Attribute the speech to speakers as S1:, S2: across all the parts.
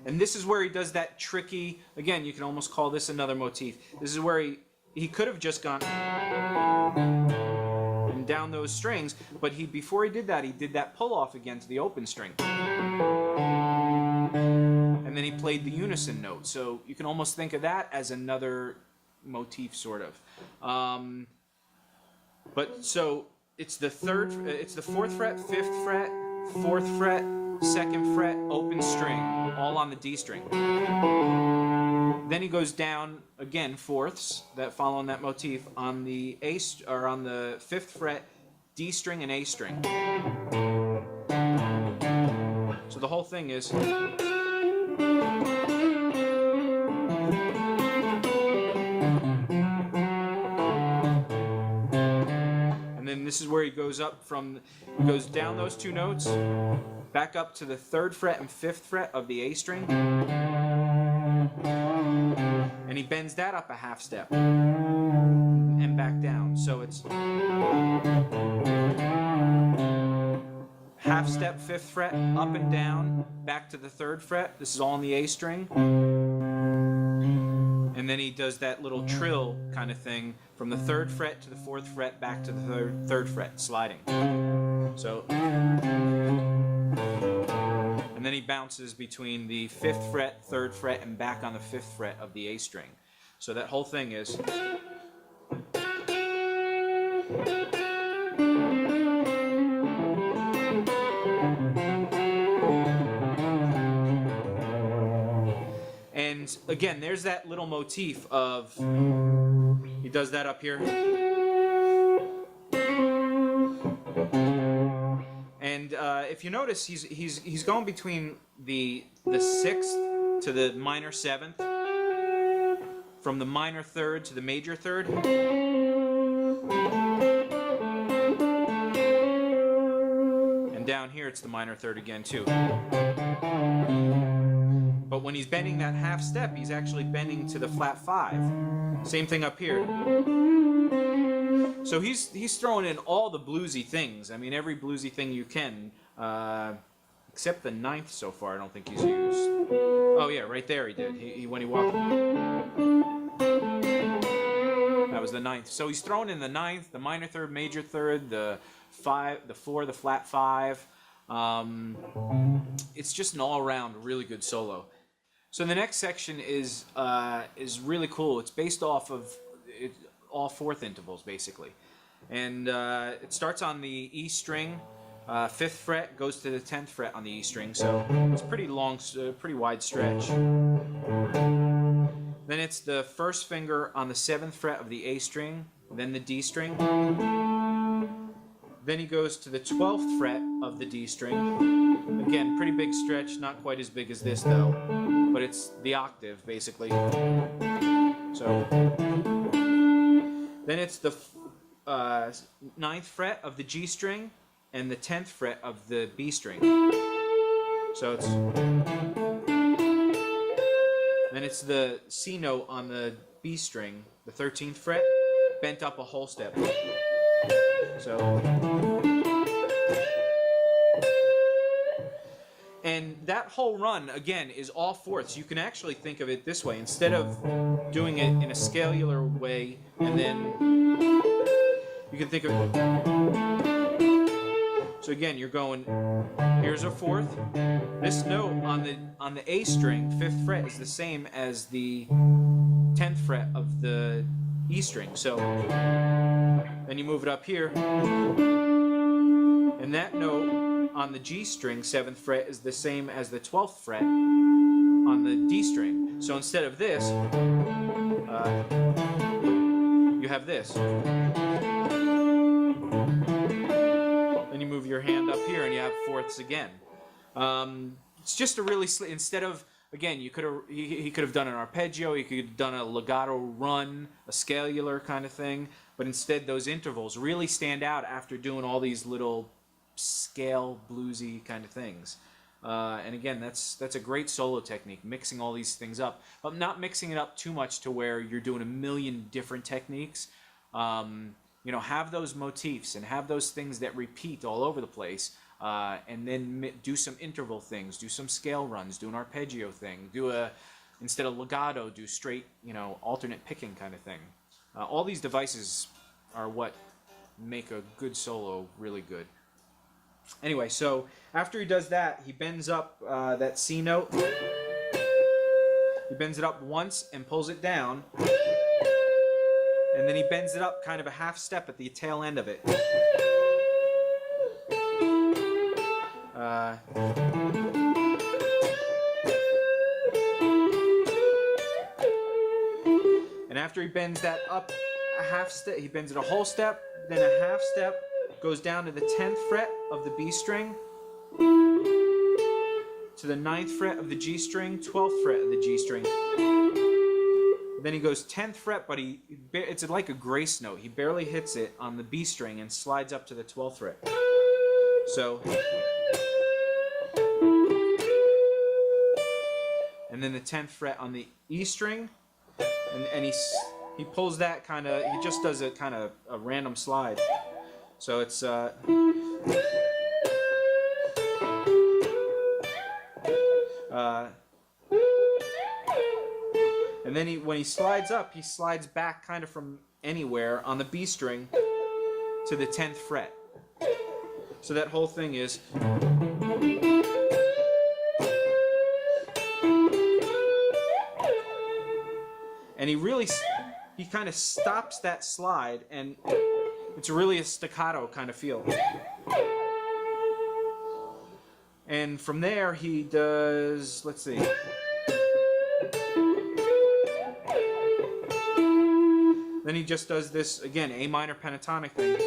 S1: And this is where he does that tricky, again, you can almost call this another motif. This is where he could have just gone and down those strings, but before he did that pull off again to the open string. And then he played the unison note. So you can almost think of that as another motif, sort of. But so it's the fourth fret, fifth fret, fourth fret, second fret, open string, all on the D string. Then he goes down again, fourths that follow on that motif on the on the fifth fret, D string and A string. So the whole thing is. And then this is where he goes goes down those two notes, back up to the third fret and fifth fret of the A string, and he bends that up a half step and back down. So it's half step, fifth fret, up and down, back to the third fret. This is all on the A string. And then he does that little trill kind of thing from the third fret to the fourth fret, back to the third fret, sliding. So, and then he bounces between the fifth fret, third fret, and back on the fifth fret of the A string. So that whole thing is. And again, there's that little motif of, he does that up here. And if you notice, he's going between the sixth to the minor seventh, from the minor third to the major third. And down here it's the minor third again too. But when he's bending that half step, he's actually bending to the flat five. Same thing up here. So he's throwing in all the bluesy things. I mean, every bluesy thing you can, except the ninth so far. I don't think he's used. Oh yeah, right there he did. When he walked. That was the ninth. So he's throwing in the ninth, the minor third, major third, the five, the four, the flat five. It's just an all-around really good solo. So the next section is really cool. It's based off of all fourth intervals basically, and it starts on the E string, fifth fret, goes to the 10th fret on the E string. So it's pretty long, pretty wide stretch. Then it's the first finger on the 7th fret of the A string, then the D string. Then he goes to the 12th fret of the D string. Again, pretty big stretch, not quite as big as this though, but it's the octave basically. So then it's the 9th fret of the G string and the 10th fret of the B string. So it's then it's the C note on the B string, the 13th fret, bent up a whole step. So, and that whole run again is all fourths. You can actually think of it this way: instead of doing it in a scalar way, and then you can think of it. So again, you're going. Here's a fourth. This note on the A string, 5th fret, is the same as the 10th fret of the E string. So then you move it up here, and that note on the G string, 7th fret, is the same as the 12th fret on the D string. So instead of this, you have this. Then you move your hand up here, and you have fourths again. It's just a really instead of. Again, he could have done an arpeggio, he could have done a legato run, a scalar kind of thing, but instead those intervals really stand out after doing all these little scale bluesy kind of things. And again, that's a great solo technique, mixing all these things up, but not mixing it up too much to where you're doing a million different techniques. you know, have those motifs and have those things that repeat all over the place, and then do some interval things, do some scale runs, do an arpeggio thing, instead of legato, do straight, you know, alternate picking kind of thing. All these devices are what make a good solo really good. Anyway, so after he does that, he bends up that C note. He bends it up once and pulls it down. And then he bends it up kind of a half step at the tail end of it. And after he bends that up a half step, he bends it a whole step, then a half step, goes down to the 10th fret of the B string, to the 9th fret of the G string, 12th fret of the G string. Then he goes 10th fret, but it's like a grace note. He barely hits it on the B string and slides up to the 12th fret. So, and then the 10th fret on the E string, and he pulls that kind of, he just does a kind of a random slide. So it's and then when he slides up, he slides back kind of from anywhere on the B string to the 10th fret. So that whole thing is. And he kind of stops that slide, and it's really a staccato kind of feel. And from there he does, let's see. Then he just does this, again, A minor pentatonic thing.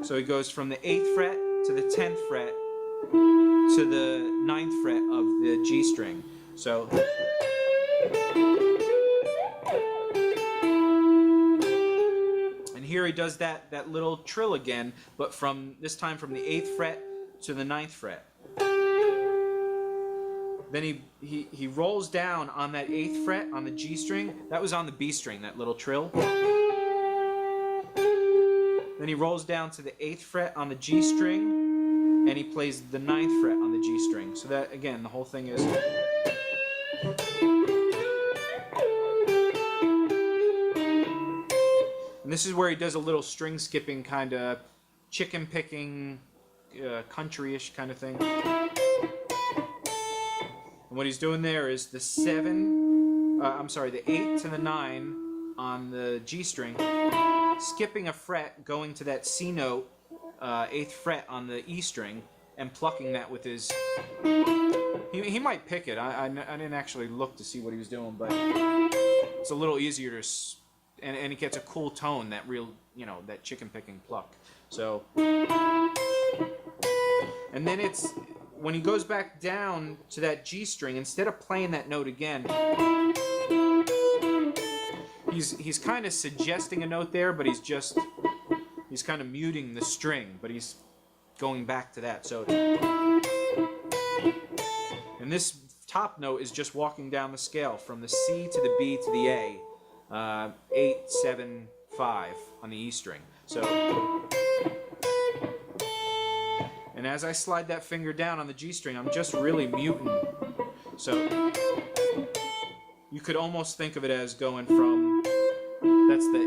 S1: So he goes from the 8th fret to the 10th fret to the 9th fret of the G string. So. And here he does that little trill again, but this time from the 8th fret to the 9th fret. Then he rolls down on that 8th fret on the G string. That was on the B string, that little trill. Then he rolls down to the 8th fret on the G string, and he plays the 9th fret on the G string. So that, again, the whole thing is. And this is where he does a little string skipping kind of chicken picking, country-ish kind of thing. And what he's doing there is the 8 to the 9 on the G string, skipping a fret, going to that C note, 8th fret on the E string, and plucking that with his. He might pick it. I didn't actually look to see what he was doing, but it's a little easier to, and it gets a cool tone, that real, you know, that chicken picking pluck. So, and then it's. When he goes back down to that G string, instead of playing that note again, he's kind of suggesting a note there, but he's kind of muting the string, but he's going back to that. So, and this top note is just walking down the scale from the C to the B to the A, 8, 7, 5 on the E string. So. And as I slide that finger down on the G string, I'm just really muting. So you could almost think of it as going from, that's the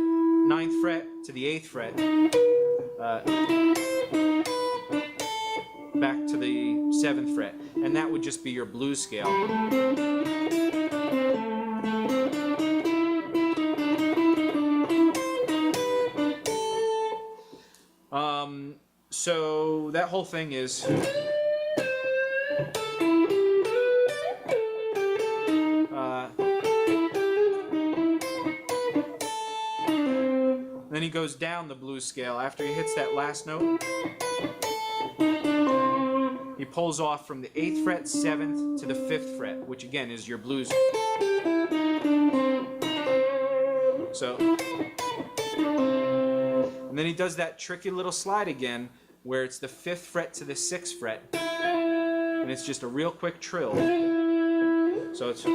S1: 9th fret to the 8th fret, back to the 7th fret. And that would just be your blues scale. So that whole thing is. Then he goes down the blues scale. After he hits that last note, he pulls off from the 8th fret, 7th to the 5th fret, which again is your blues. So. And then he does that tricky little slide again, where it's the 5th fret to the 6th fret, and it's just a real quick trill. So it's.